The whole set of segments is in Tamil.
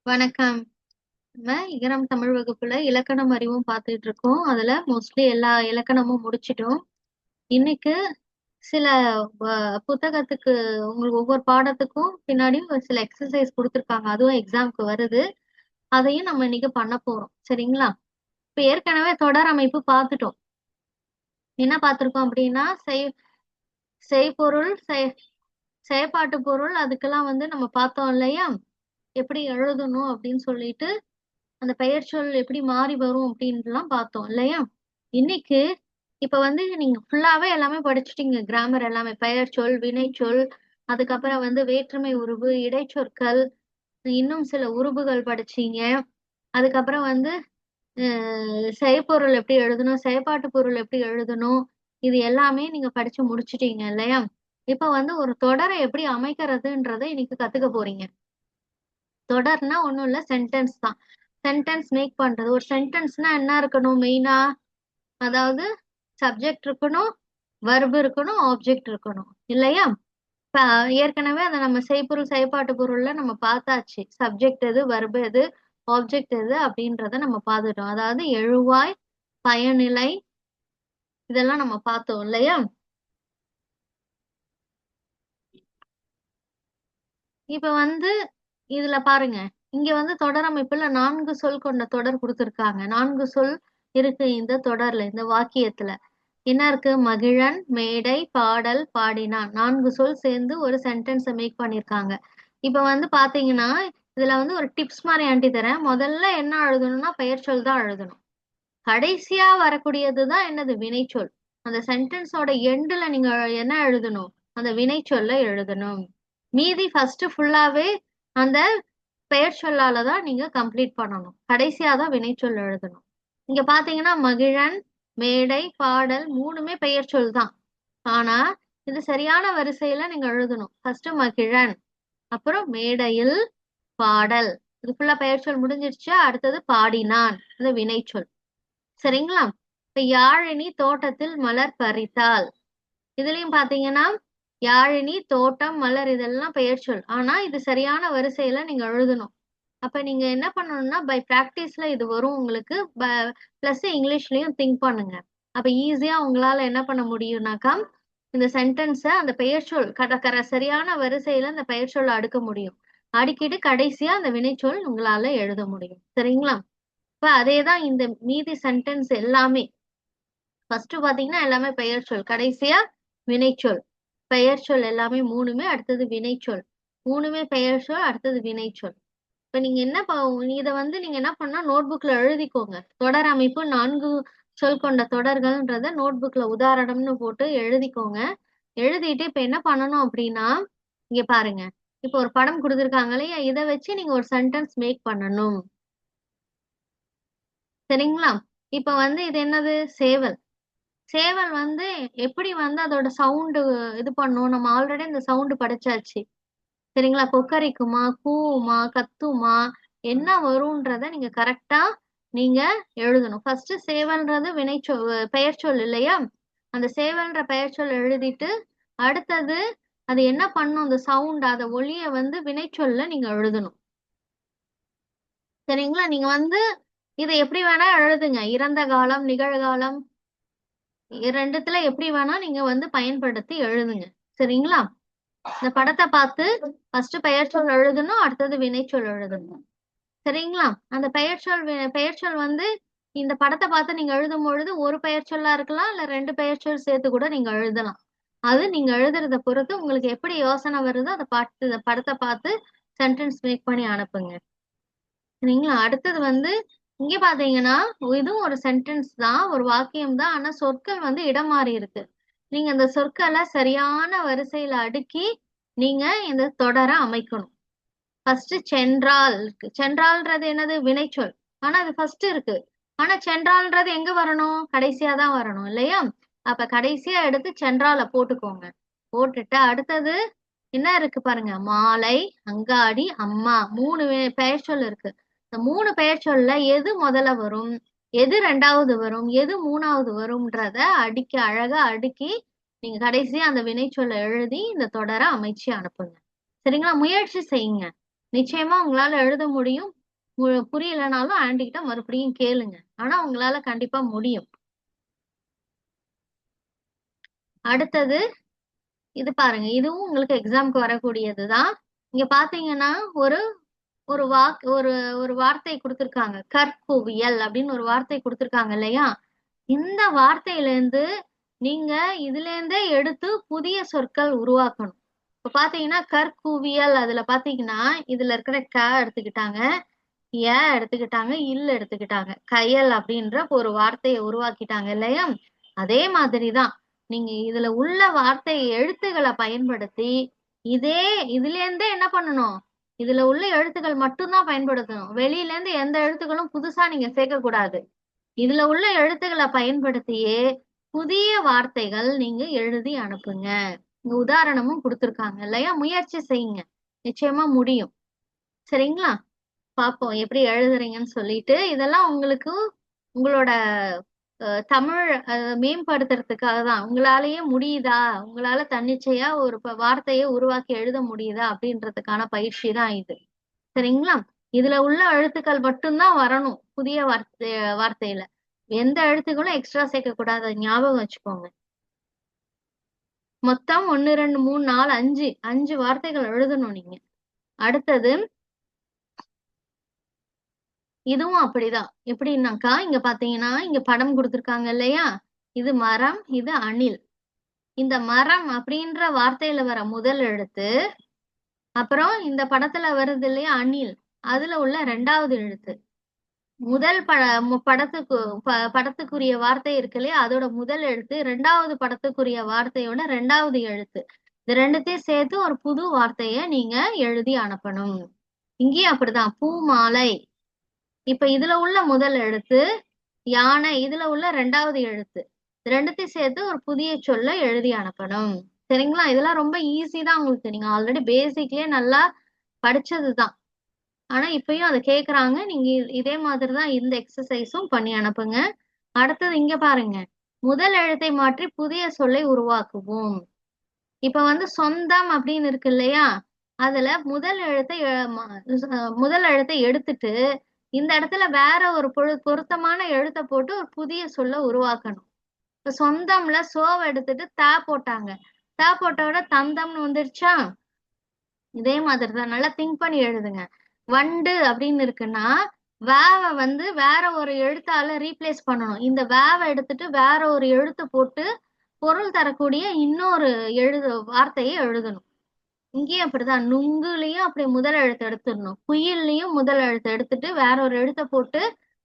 வணக்கம். நம்ம இகரம் தமிழ் வகுப்புல இலக்கணம் அறிவும் பார்த்துட்டு இருக்கோம். அதுல மோஸ்ட்லி எல்லா இலக்கணமும் முடிச்சிட்டோம். இன்னைக்கு சில புத்தகத்துக்கு உங்களுக்கு ஒவ்வொரு பாடத்துக்கும் பின்னாடியும் ஒரு சில எக்ஸசைஸ் கொடுத்துருக்காங்க. அதுவும் எக்ஸாம்க்கு வருது. அதையும் நம்ம இன்னைக்கு பண்ண போறோம். சரிங்களா? இப்ப ஏற்கனவே தொடர் அமைப்பு பார்த்துட்டோம். என்ன பார்த்திருக்கோம் அப்படின்னா செய்பொருள் செயற்பாட்டு பொருள் அதுக்கெல்லாம் நம்ம பார்த்தோம் இல்லையா? எப்படி எழுதணும் அப்படின்னு சொல்லிட்டு அந்த பெயர்ச்சொல் எப்படி மாறி வரும் அப்படின்ட்டுலாம் பார்த்தோம் இல்லையா? இன்னைக்கு இப்ப நீங்க ஃபுல்லாவே எல்லாமே படிச்சுட்டீங்க. கிராமர் எல்லாமே பெயர்ச்சொல், வினைச்சொல், அதுக்கப்புறம் வேற்றுமை உருபு, இடைச்சொற்கள், இன்னும் சில உருபுகள் படிச்சீங்க. அதுக்கப்புறம் செய்பொருள் எப்படி எழுதணும், செயற்பாட்டு பொருள் எப்படி எழுதணும், இது எல்லாமே நீங்க படிச்சு முடிச்சிட்டீங்க இல்லையா? இப்ப ஒரு தொடரை எப்படி அமைக்கிறதுன்றதை இன்னைக்கு கத்துக்க போறீங்க. தொடர்னா ஒண்ணும் இல்ல, சென்டென்ஸ் தான். சென்டென்ஸ் மேக் பண்றது. ஒரு சென்டென்ஸ்னா என்ன இருக்கணும் மெயினா? அதாவது சப்ஜெக்ட் இருக்கணும், வர்பு இருக்கணும், ஆப்ஜெக்ட் இருக்கணும் இல்லையா? இப்ப ஏற்கனவே அதை நம்ம செய்பொருள் செயற்பாட்டு பொருள்ல நம்ம பார்த்தாச்சு. சப்ஜெக்ட் எது, வர்பு எது, ஆப்ஜெக்ட் எது அப்படின்றத நம்ம பார்த்துட்டோம். அதாவது எழுவாய், பயனிலை, இதெல்லாம் நம்ம பார்த்தோம் இல்லையா? இப்ப இதுல பாருங்க, இங்க தொடர் அமைப்புல 4 சொல் கொண்ட தொடர் கொடுத்திருக்காங்க. 4 சொல் இருக்கு இந்த தொடர்ல, இந்த வாக்கியத்துல. என்ன இருக்கு? மகிழன், மேடை, பாடல், பாடினான். 4 சொல் சேர்ந்து ஒரு சென்டென்ஸை மேக் பண்ணிருக்காங்க. இப்ப பாத்தீங்கன்னா, இதுல ஒரு டிப்ஸ் மாதிரி ஆண்டி தரேன். முதல்ல என்ன எழுதணும்னா பெயர்ச்சொல் தான் எழுதணும். கடைசியா வரக்கூடியதுதான் என்னது? வினைச்சொல். அந்த சென்டென்ஸோட எண்டுல நீங்க என்ன எழுதணும்? அந்த வினைச்சொல்ல எழுதணும். மீதி ஃபர்ஸ்ட் ஃபுல்லாவே அந்த பெயர் சொல்லாலதான் நீங்க கம்ப்ளீட் பண்ணணும். கடைசியா தான் வினைச்சொல் எழுதணும். இங்க பாத்தீங்கன்னா மகிழன், மேடை, பாடல் மூணுமே பெயர் சொல் தான். ஆனா இது சரியான வரிசையில நீங்க எழுதணும். ஃபர்ஸ்ட் மகிழன், அப்புறம் மேடையில் பாடல். இது ஃபுல்லா பெயர் சொல் முடிஞ்சிருச்சு. அடுத்தது பாடினான், இது வினைச்சொல். சரிங்களா? இப்ப யாழினி தோட்டத்தில் மலர் பறித்தாள். இதுலயும் பாத்தீங்கன்னா யாழினி, தோட்டம், மலர் இதெல்லாம் பெயர் சொல். ஆனா இது சரியான வரிசையில நீங்க எழுதணும். அப்ப நீங்க என்ன பண்ணணும்னா பை பிராக்டிஸ்ல இது வரும் உங்களுக்கு. பிளஸ் இங்கிலீஷ்லயும் திங்க் பண்ணுங்க. அப்ப ஈஸியா உங்களால என்ன பண்ண முடியும்னாக்கா இந்த சென்டென்ஸ அந்த பெயர் சொல் சரியான வரிசையில அந்த பெயர் சொல் அடுக்க முடியும். அடுக்கிட்டு கடைசியா அந்த வினைச்சொல் உங்களால எழுத முடியும். சரிங்களா? இப்ப அதேதான் இந்த மீதி சென்டென்ஸ் எல்லாமே. ஃபர்ஸ்ட் பாத்தீங்கன்னா எல்லாமே பெயர் சொல், கடைசியா வினைச்சொல். பெயர் சொல் எல்லாமே மூணுமே, அடுத்தது வினைச்சொல். மூணுமே பெயர் சொல், அடுத்தது வினைச்சொல். இப்ப நீங்க என்ன இத நீங்க என்ன பண்ணா நோட் புக்ல எழுதிக்கோங்க. தொடர் அமைப்பு 4 சொல் கொண்ட தொடர்கள்ன்றத நோட் புக்ல உதாரணம்னு போட்டு எழுதிக்கோங்க. எழுதிட்டு இப்ப என்ன பண்ணணும் அப்படின்னா, இங்க பாருங்க, இப்ப ஒரு படம் கொடுத்திருக்காங்க இல்லையா? இதை வச்சு நீங்க ஒரு சென்டென்ஸ் மேக் பண்ணணும். சரிங்களா? இப்ப இது என்னது? சேவல். சேவல் எப்படி அதோட சவுண்டு இது பண்ணும்? நம்ம ஆல்ரெடி இந்த சவுண்டு படிச்சாச்சு. சரிங்களா? கொக்கரிக்குமா, கூவுமா, கத்துமா, என்ன வரும்ன்றத நீங்க கரெக்டா நீங்க எழுதணும். ஃபர்ஸ்ட் சேவல்ன்றது பெயர் சொல் இல்லையா? அந்த சேவல்ன்ற பெயர் சொல் எழுதிட்டு அடுத்தது அது என்ன பண்ணும்? அந்த சவுண்ட், அத ஒளிய வினைச்சொல்ல நீங்க எழுதணும். சரிங்களா? நீங்க இதை எப்படி வேணா எழுதுங்க. இறந்த காலம், நிகழ்காலம், ரெண்டுத்துல எப்படி வேணா நீங்க பயன்படுத்தி எழுதுங்க. சரிங்களா? இந்த படத்தை பார்த்து ஃபர்ஸ்ட் பெயர் சொல் எழுதணும், அடுத்தது வினைச்சொல் எழுதணும். சரிங்களா? அந்த பெயர்ச்சொல் இந்த படத்தை பார்த்து நீங்க எழுதும் பொழுது ஒரு பெயர் சொல்லா இருக்கலாம், இல்ல 2 பெயர் சொல் சேர்த்து கூட நீங்க எழுதலாம். அது நீங்க எழுதுறத பொறுத்து உங்களுக்கு எப்படி யோசனை வருதோ அதை பார்த்து படத்தை பார்த்து சென்டென்ஸ் மேக் பண்ணி அனுப்புங்க. சரிங்களா? அடுத்தது இங்க பாத்தீங்கன்னா இதுவும் ஒரு சென்டென்ஸ் தான், ஒரு வாக்கியம் தான். ஆனா சொற்கள் இடம் மாறி இருக்கு. நீங்க அந்த சொற்களை சரியான வரிசையில அடுக்கி நீங்க இந்த தொடரை அமைக்கணும். ஃபர்ஸ்ட் சென்றால் இருக்கு. சென்றால்ன்றது என்னது? வினைச்சொல். ஆனா அது ஃபர்ஸ்ட் இருக்கு. ஆனா சென்றால்ன்றது எங்க வரணும்? கடைசியா தான் வரணும் இல்லையா? அப்ப கடைசியா எடுத்து சென்றால போட்டுக்கோங்க. போட்டுட்டு அடுத்தது என்ன இருக்கு பாருங்க? மாலை, அங்காடி, அம்மா, 3 பெயர் சொல் இருக்கு. இந்த 3 பெயர் சொல்ல எது முதல்ல வரும், எது 2வது வரும், எது 3வது வரும்ன்றத அழகா அடுக்கி நீங்க கடைசியா அந்த வினைச்சொல்ல எழுதி இந்த தொடரை அமைச்சு அனுப்புங்க. சரிங்களா? முயற்சி செய்யுங்க. நிச்சயமா உங்களால எழுத முடியும். புரியலனாலும் ஆன்டி கிட்ட மறுபடியும் கேளுங்க. ஆனா உங்களால கண்டிப்பா முடியும். அடுத்தது இது பாருங்க. இதுவும் உங்களுக்கு எக்ஸாம்க்கு வரக்கூடியதுதான். இங்க பாத்தீங்கன்னா ஒரு ஒரு ஒரு ஒரு வார்த்தை கொடுத்திருக்காங்க. கற்குவியல் அப்படின்னு ஒரு வார்த்தை கொடுத்திருக்காங்க இல்லையா? இந்த வார்த்தையில இருந்து நீங்க இதுல இருந்தே எடுத்து புதிய சொற்கள் உருவாக்கணும். இப்ப பாத்தீங்கன்னா கற்குவியல், அதுல பாத்தீங்கன்னா இதுல இருக்கிற க எடுத்துக்கிட்டாங்க, எடுத்துக்கிட்டாங்க, எடுத்துக்கிட்டாங்க. கயல் அப்படின்ற ஒரு வார்த்தையை உருவாக்கிட்டாங்க இல்லையா? அதே மாதிரிதான் நீங்க இதுல உள்ள வார்த்தை எழுத்துக்களை பயன்படுத்தி இதே இதுல இருந்தே என்ன பண்ணணும்? இதுல உள்ள எழுத்துக்கள் மட்டும்தான் பயன்படுத்தணும். வெளியில இருந்து எந்த எழுத்துக்களும் புதுசா நீங்க சேர்க்க கூடாது. இதுல உள்ள எழுத்துக்களை பயன்படுத்தியே புதிய வார்த்தைகள் நீங்க எழுதி அனுப்புங்க. இங்க உதாரணமும் கொடுத்திருக்காங்க இல்லையா? முயற்சி செய்யுங்க, நிச்சயமா முடியும். சரிங்களா? பார்ப்போம் எப்படி எழுதுறீங்கன்னு சொல்லிட்டு. இதெல்லாம் உங்களுக்கு உங்களோட தமிழ் மேம்படுத்துறதுக்காக தான். உங்களாலேயே முடியுதா, உங்களால தன்னிச்சையா ஒரு வார்த்தையை உருவாக்கி எழுத முடியுதா அப்படின்றதுக்கான பயிற்சி தான் இது. சரிங்களா? இதுல உள்ள எழுத்துக்கள் மட்டும்தான் வரணும் புதிய வார்த்தையில. எந்த எழுத்துக்களும் எக்ஸ்ட்ரா சேர்க்க கூடாது, ஞாபகம் வச்சுக்கோங்க. மொத்தம் 1 2 3 4 5 வார்த்தைகள் எழுதணும் நீங்க. அடுத்தது இதுவும் அப்படிதான். எப்படின்னாக்கா இங்க பாத்தீங்கன்னா இங்க படம் கொடுத்திருக்காங்க இல்லையா? இது மரம், இது அணில். இந்த மரம் அப்படின்ற வார்த்தையில வர முதல் எழுத்து, அப்புறம் இந்த படத்துல வருது இல்லையா அணில், அதுல உள்ள 2வது எழுத்து. முதல் படத்துக்குரிய வார்த்தை இருக்கு இல்லையா, அதோட முதல் எழுத்து 2வது படத்துக்குரிய வார்த்தையோட 2வது எழுத்து. இது ரெண்டுத்தையும் சேர்த்து ஒரு புது வார்த்தைய நீங்க எழுதி அனுப்பணும். இங்கேயும் அப்படிதான். பூ மாலை, இப்ப இதுல உள்ள முதல் எழுத்து யானை, இதுல உள்ள 2வது எழுத்து. ரெண்டுத்தையும் சேர்த்து ஒரு புதிய சொல்ல எழுதி அனுப்பணும். சரிங்களா? இதெல்லாம் ரொம்ப ஈஸி தான் உங்களுக்கு. நீங்க ஆல்ரெடி பேசிக்லயே நல்லா படிச்சதுதான். ஆனா இப்பயும் அதை கேக்குறாங்க. நீங்க இதே மாதிரிதான் இந்த எக்ஸசைஸும் பண்ணி அனுப்புங்க. அடுத்தது இங்க பாருங்க. முதல் எழுத்தை மாற்றி புதிய சொல்லை உருவாக்குவோம். இப்ப வந்து சொந்தம் அப்படின்னு இருக்கு இல்லையா? அதுல முதல் எழுத்தை எடுத்துட்டு இந்த இடத்துல வேற ஒரு பொருத்தமான எழுத்தை போட்டு ஒரு புதிய சொல்ல உருவாக்கணும். இப்ப சொந்தம்ல சோவை எடுத்துட்டு தா போட்டாங்க. தா போட்டோட தந்தம்னு வந்துருச்சா? இதே மாதிரிதான். நல்லா திங்க் பண்ணி எழுதுங்க. வண்டு அப்படின்னு இருக்குன்னா வேவ வந்து வேற ஒரு எழுத்தால ரீப்ளேஸ் பண்ணணும். இந்த வேவ எடுத்துட்டு வேற ஒரு எழுத்து போட்டு பொருள் தரக்கூடிய இன்னொரு வார்த்தையை எழுதணும். இங்கேயும் அப்படிதான். நுங்குலயும் அப்படி முதல் எழுத்து எடுத்துடணும். குயில்லையும் முதல் எழுத்து எடுத்துட்டு வேற ஒரு எழுத்தை போட்டு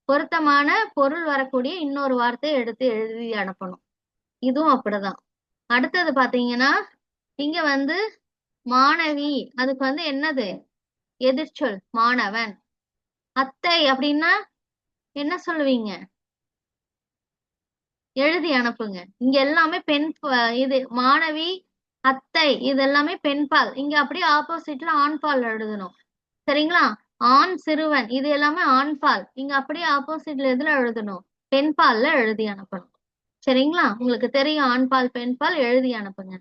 பொருத்தமான பொருள் வரக்கூடிய இன்னொரு வார்த்தையை எடுத்து எழுதி அனுப்பணும். இதுவும் அப்படிதான். அடுத்தது பாத்தீங்கன்னா இங்க வந்து மாணவி, அதுக்கு வந்து என்னது எதிர்ச்சொல் மாணவன். அத்தை அப்படின்னா என்ன சொல்லுவீங்க? எழுதி அனுப்புங்க. இங்க எல்லாமே பெண். இது மாணவி, அத்தை, இது எல்லாமே பெண்பால். இங்க அப்படியே ஆப்போசிட்ல ஆண்பால் எழுதணும். சரிங்களா? ஆண் சிறுவன், இது எல்லாமே ஆண்பால். இங்க அப்படியே ஆப்போசிட்ல எதுல எழுதணும்? பெண்பால்ல எழுதி அனுப்பணும். சரிங்களா? உங்களுக்கு தெரியும் ஆண்பால் பெண்பால், எழுதி அனுப்புங்க.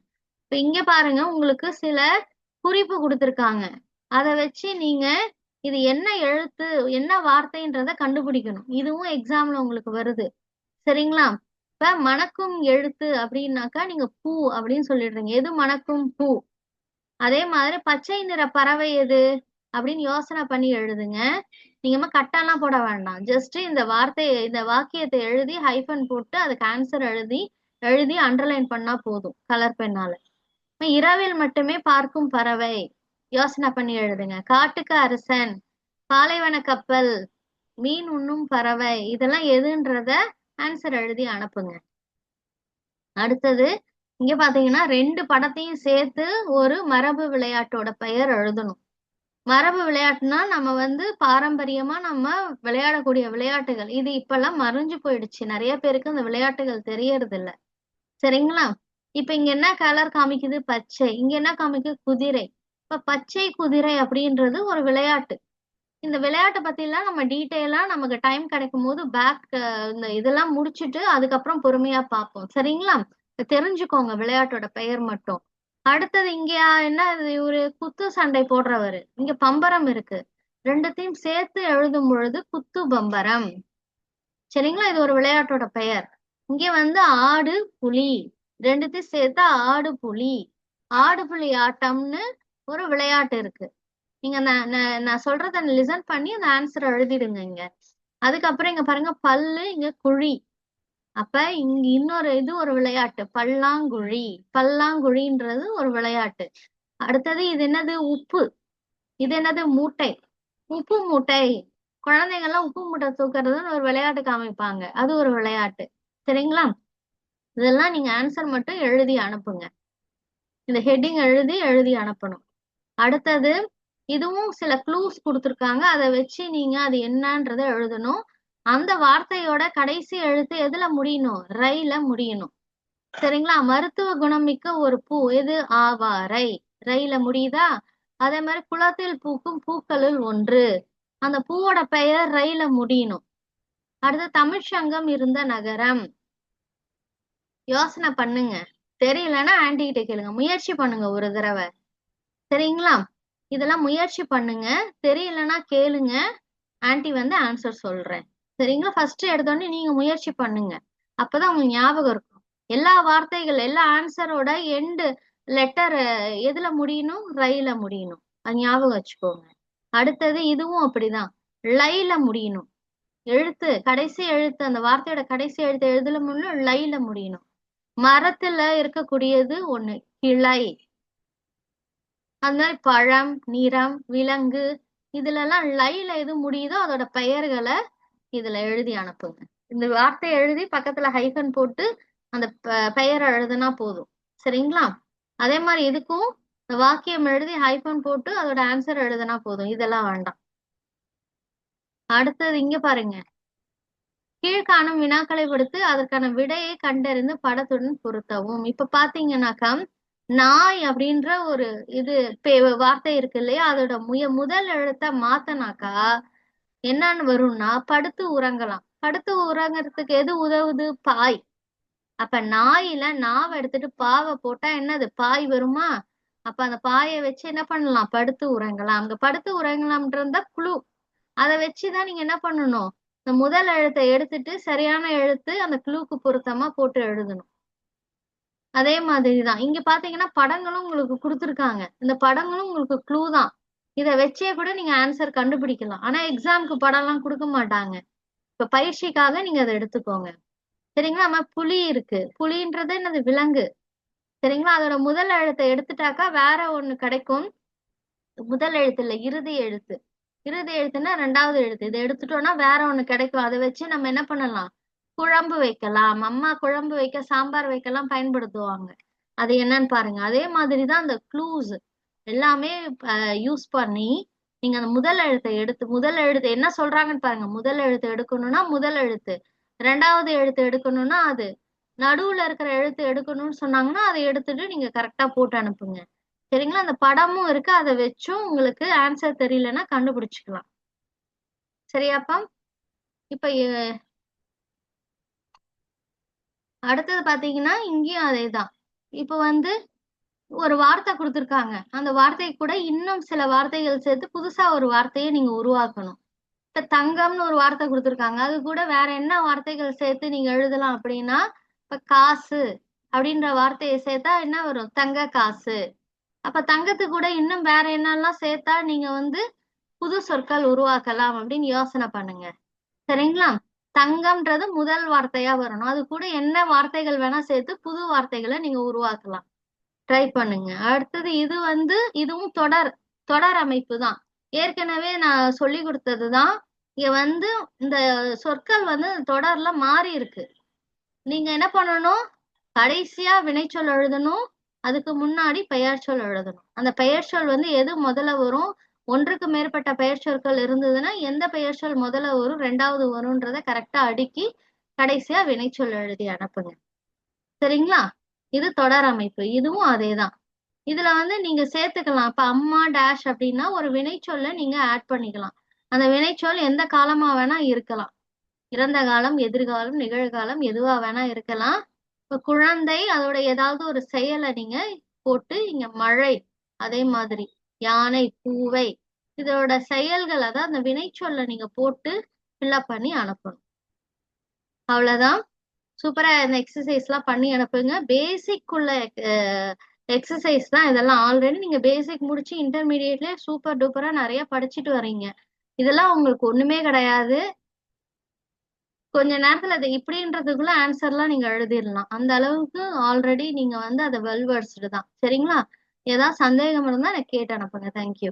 இப்ப இங்க பாருங்க, உங்களுக்கு சில குறிப்பு கொடுத்திருக்காங்க. அதை வச்சு நீங்க இது என்ன எழுத்து என்ன வார்த்தைன்றத கண்டுபிடிக்கணும். இதுவும் எக்ஸாம்ல உங்களுக்கு வருது. சரிங்களா? இப்ப மணக்கும் எழுத்து அப்படின்னாக்கா நீங்க பூ அப்படின்னு சொல்லிடுறீங்க. எது மணக்கும்? பூ. அதே மாதிரி பச்சை நிற பறவை எது அப்படின்னு யோசனை பண்ணி எழுதுங்க. நீங்க கட்டெல்லாம் போட வேண்டாம். ஜஸ்ட் இந்த வார்த்தையை இந்த வாக்கியத்தை எழுதி ஹைஃபன் போட்டு அதுக்கு ஆன்சர் எழுதி அண்டர்லைன் பண்ணா போதும் கலர் பெண்ணால. இரவில் மட்டுமே பார்க்கும் பறவை, யோசனை பண்ணி எழுதுங்க. காட்டுக்கு அரசன், பாலைவன கப்பல், மீன் உண்ணும் பறவை, இதெல்லாம் எதுன்றத ஆன்சர் எழுதி அனுப்புங்க. அடுத்தது இங்க பாத்தீங்கன்னா 2 படத்தையும் சேர்த்து ஒரு மரபு விளையாட்டோட பெயர் எழுதணும். மரபு விளையாட்டுனா நம்ம வந்து பாரம்பரியமா நம்ம விளையாடக்கூடிய விளையாட்டுகள். இது இப்பெல்லாம் மறைஞ்சு போயிடுச்சு. நிறைய பேருக்கு இந்த விளையாட்டுகள் தெரியறது இல்ல. சரிங்களா? இப்ப இங்க என்ன கலர் காமிக்குது? பச்சை. இங்க என்ன காமிக்குது? குதிரை. இப்ப பச்சை குதிரை அப்படின்றது ஒரு விளையாட்டு. இந்த விளையாட்டை பத்தி எல்லாம் நம்ம டீட்டெயிலா நமக்கு டைம் கிடைக்கும் போது இந்த இதெல்லாம் முடிச்சுட்டு அதுக்கப்புறம் பொறுமையா பார்ப்போம். சரிங்களா? தெரிஞ்சுக்கோங்க விளையாட்டோட பெயர் மட்டும். அடுத்தது இங்க என்ன, ஒரு குத்து சண்டை போடுறவரு. இங்க பம்பரம் இருக்கு. ரெண்டுத்தையும் சேர்த்து எழுதும் பொழுது குத்து பம்பரம். சரிங்களா? இது ஒரு விளையாட்டோட பெயர். இங்க வந்து ஆடு புலி ரெண்டுத்தையும் சேர்த்தா ஆடு புலி. ஆடு புலி ஆட்டம்னு ஒரு விளையாட்டு இருக்கு. நீங்க நான் சொல்றத லிசன் பண்ணி அந்த ஆன்சர் எழுதிடுங்க இங்க. அதுக்கப்புறம் இங்க பாருங்க பல்லு, இங்க குழி. அப்ப இங்க இன்னொரு இது ஒரு விளையாட்டு பல்லாங்குழி. பல்லாங்குழின்றது ஒரு விளையாட்டு. அடுத்தது இது என்னது? உப்பு. இது என்னது? மூட்டை. உப்பு மூட்டை. குழந்தைங்க எல்லாம் உப்பு மூட்டை தூக்குறதுன்னு ஒரு விளையாட்டு காமிப்பாங்க. அது ஒரு விளையாட்டு. சரிங்களா? இதெல்லாம் நீங்க ஆன்சர் மட்டும் எழுதி அனுப்புங்க. இந்த ஹெட்டிங் எழுதி எழுதி அனுப்பணும். அடுத்தது இதுவும் சில க்ளூஸ் கொடுத்துருக்காங்க. அதை வச்சு நீங்க அது என்னன்றதை எழுதணும். அந்த வார்த்தையோட கடைசி எழுத்து எதுல முடியணும்? ரைல முடியணும். சரிங்களா? மருத்துவ குணமிக்க ஒரு பூ எது? ஆவாரை. ரைல முடியுதா? அதே மாதிரி குளத்தில் பூக்கும் பூக்களுள் ஒன்று. அந்த பூவோட பெயர் ரைல முடியணும். அடுத்து தமிழ்ச்சங்கம் இருந்த நகரம். யோசனை பண்ணுங்க. தெரியலன்னா ஆன்டி கிட்ட கேளுங்க. முயற்சி பண்ணுங்க ஒரு தடவை. சரிங்களா? இதெல்லாம் முயற்சி பண்ணுங்க. தெரியலன்னா கேளுங்க. ஆன்டி வந்து ஆன்சர் சொல்றேன். சரிங்களா? ஃபர்ஸ்ட் எடுத்தோடனே நீங்க முயற்சி பண்ணுங்க. அப்பதான் உங்களுக்கு ஞாபகம் இருக்கும். எல்லா வார்த்தைகள் எல்லா ஆன்சரோட எண்டு லெட்டர் எதுல முடியணும்? ரைல முடியணும். அது ஞாபகம் வச்சுக்கோங்க. அடுத்தது இதுவும் அப்படிதான். லைல முடியணும். எழுத்து கடைசி எழுத்து அந்த வார்த்தையோட கடைசி எழுத்து எழுதுல முடியணும். லைல முடியணும். மரத்துல இருக்கக்கூடியது ஒண்ணு கிளை. அந்த மாதிரி பழம், நிறம், விலங்கு இதுல எல்லாம் லைல எது முடியுதோ அதோட பெயர்களை இதுல எழுதி அனுப்புங்க. இந்த வார்த்தையை எழுதி பக்கத்துல ஹைஃபன் போட்டு அந்த பெயரை எழுதுனா போதும். சரிங்களா? அதே மாதிரி இதுக்கும் வாக்கியம் எழுதி ஹைஃபன் போட்டு அதோட ஆன்சர் எழுதுனா போதும். இதெல்லாம் வேண்டாம். அடுத்தது இங்க பாருங்க. கீழ்காணும் வினாக்களை கொடுத்து அதற்கான விடையை கண்டறிந்து படத்துடன் பொருத்தவும். இப்ப பாத்தீங்கன்னாக்கா நாய் அப்படின்ற ஒரு இது வார்த்தை இருக்கு இல்லையா? அதோட முதல் எழுத்த மாத்தனாக்கா என்னன்னு வரும்னா படுத்து உறங்கலாம். படுத்து உறங்குறதுக்கு எது உதவுது? பாய். அப்ப நாயில நாவை எடுத்துட்டு பாவை போட்டா என்னது? பாய் வருமா? அப்ப அந்த பாயை வச்சு என்ன பண்ணலாம்? படுத்து உறங்கலாம். அங்க படுத்து உறங்கலாம்ன்றத குழு. அதை வச்சுதான் நீங்க என்ன பண்ணணும்? இந்த முதல் எழுத்தை எடுத்துட்டு சரியான எழுத்து அந்த குழுக்கு பொருத்தமா போட்டு எழுதணும். அதே மாதிரிதான் இங்க பாத்தீங்கன்னா படங்களும் உங்களுக்கு கொடுத்துருக்காங்க. இந்த படங்களும் உங்களுக்கு க்ளூ தான். இதை வச்சே கூட நீங்க ஆன்சர் கண்டுபிடிக்கலாம். ஆனா எக்ஸாமுக்கு படம் எல்லாம் கொடுக்க மாட்டாங்க. இப்ப பயிற்சிக்காக நீங்க அதை எடுத்துக்கோங்க. சரிங்களா? நம்ம புலி இருக்கு. புலின்றது என்னது? விலங்கு. சரிங்களா? அதோட முதல் எழுத்தை எடுத்துட்டாக்கா வேற ஒண்ணு கிடைக்கும். முதல் எழுத்து இல்ல, இறுதி எழுத்து. இறுதி எழுத்துன்னா ரெண்டாவது எழுத்து. இதை எடுத்துட்டோம்னா வேற ஒண்ணு கிடைக்கும். அதை வச்சு நம்ம என்ன பண்ணலாம்? குழம்பு வைக்கலாம். அம்மா குழம்பு வைக்க, சாம்பார் வைக்கலாம் பயன்படுத்துவாங்க. அது என்னன்னு பாருங்க. அதே மாதிரிதான் அந்த க்ளூஸ் எல்லாமே யூஸ் பண்ணி நீங்க அந்த முதல் எழுத்தை எடுத்து முதல் எழுத்து என்ன சொல்றாங்கன்னு பாருங்க. முதல் எழுத்து எடுக்கணும்னா முதல் எழுத்து, ரெண்டாவது எழுத்து எடுக்கணும்னா அது, நடுவுல இருக்கிற எழுத்து எடுக்கணும்னு சொன்னாங்கன்னா அதை எடுத்துட்டு நீங்க கரெக்டா போட்டு அனுப்புங்க. சரிங்களா? அந்த படமும் இருக்கு. அதை வச்சும் உங்களுக்கு ஆன்சர் தெரியலன்னா கண்டுபிடிச்சுக்கலாம். சரியாப்பா? இப்ப அடுத்தது பாத்தீங்கன்னா இங்கேயும் அதேதான். இப்ப வந்து ஒரு வார்த்தை கொடுத்துருக்காங்க. அந்த வார்த்தைக்கு கூட இன்னும் சில வார்த்தைகள் சேர்த்து புதுசா ஒரு வார்த்தையை நீங்க உருவாக்கணும். இப்ப தங்கம்னு ஒரு வார்த்தை கொடுத்துருக்காங்க. அது கூட வேற என்ன வார்த்தைகள் சேர்த்து நீங்க எழுதலாம் அப்படின்னா, இப்ப காசு அப்படின்ற வார்த்தையை சேர்த்தா என்ன வரும்? தங்க காசு. அப்ப தங்கத்துக்கு கூட இன்னும் வேற என்னெல்லாம் சேர்த்தா நீங்க வந்து புது சொற்கள் உருவாக்கலாம் அப்படின்னு யோசனை பண்ணுங்க. சரிங்களா? தங்கம்ன்றது முதல் வார்த்தையா வரணும். அது கூட என்ன வார்த்தைகள் வேணா சேர்த்து புது வார்த்தைகளை நீங்க உருவாக்கலாம். ட்ரை பண்ணுங்க. அடுத்தது இது வந்து இதுவும் தொடர் தொடர் அமைப்பு தான். ஏற்கனவே நான் சொல்லி கொடுத்ததுதான். இங்க வந்து இந்த சொற்கள் வந்து தொடர்ல மாறி இருக்கு. நீங்க என்ன பண்ணணும்? கடைசியா வினைச்சொல் எழுதணும். அதுக்கு முன்னாடி பெயர் சொல் எழுதணும். அந்த பெயர் சொல் வந்து எது முதல்ல வரும்? ஒன்றுக்கு மேற்பட்ட பெயர் சொற்கள் இருந்ததுன்னா எந்த பெயர் சொல் முதல்ல வரும், ரெண்டாவது வரும்ன்றத கரெக்டா அடுக்கி கடைசியா வினைச்சொல் எழுதி அனுப்புங்க. சரிங்களா? இது தொடர் அமைப்பு. இதுவும் அதேதான். இதுல வந்து நீங்க சேர்த்துக்கலாம். இப்ப அம்மா டேஷ் அப்படின்னா ஒரு வினைச்சொல்ல நீங்க ஆட் பண்ணிக்கலாம். அந்த வினைச்சொல் எந்த காலமா வேணா இருக்கலாம். இறந்த காலம், எதிர்காலம், நிகழ்காலம் எதுவா வேணா இருக்கலாம். இப்ப குழந்தை அதோட ஏதாவது ஒரு செயலை நீங்க போட்டு இங்க மழை, அதே மாதிரி யானை, பூவை இதோட செயல்கள் அதாவது அந்த வினைச்சொல்லை நீங்க போட்டு ஃபில்அப் பண்ணி அனுப்பணும். அவ்வளவுதான். சூப்பரா இந்த எக்ஸசைஸ் எல்லாம் பண்ணி அனுப்புங்க. பேசிக் உள்ள எக்ஸசைஸ் தான் இதெல்லாம். ஆல்ரெடி நீங்க பேசிக் முடிச்சு இன்டர்மீடியட்லயே சூப்பர் டூப்பரா நிறைய படிச்சுட்டு வர்றீங்க. இதெல்லாம் உங்களுக்கு ஒண்ணுமே கிடையாது. கொஞ்ச நேரத்துல அது இப்படின்றதுக்குள்ள ஆன்சர்லாம் நீங்க எழுதிடலாம். அந்த அளவுக்கு ஆல்ரெடி நீங்க வந்து அதை வெல் வெர்ஸ்டு தான். சரிங்களா? ஏதாவது சந்தேகம் இருந்தா எனக்கு கேட்டு அனுப்புங்க. தேங்க்யூ.